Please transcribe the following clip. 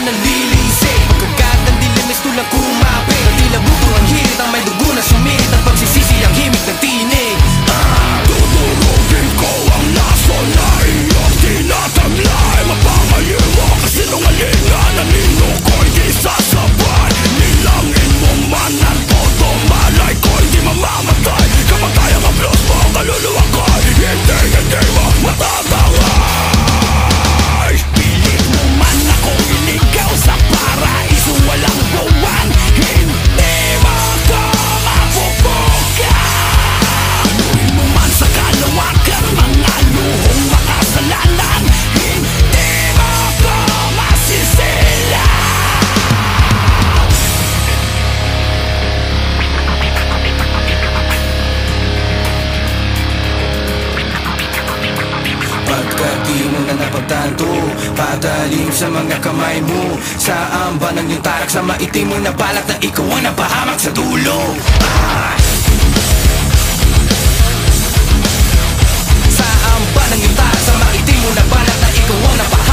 nanlilisik. Pagkagat ng dilim is tulang kumapit. Ang tila buto ang hirit, ang may dugo na sumit. Ang pagsisisi ang himig ng tinig. Tuturugin ko ang laso na iyong tinatamlay. Mapangaliwa kasinungalingan na nino ko'y di sasabay. Nilangin mo man ang todo, malay ko'y di mamamatay. Kamatay ang ablos mo, ang kaluluwa ko'y hindi mo matatangay. Pilit mo man akong iligaw sa paraiso walang gawan. Hindi mo ako mapupukan. Luhin mo man sa kalawakan mga luhong makasalanan. Hindi mo ako masisilaw. Pagkat di mo na napagtanto, patalim sa mga kamay mo. Saan ba nang yung tarak sa maitim mo na balak na ikaw ang napahamak sa dulo? Saan ba nang yung tarak sa maitim mo na balak na ikaw ang napahamak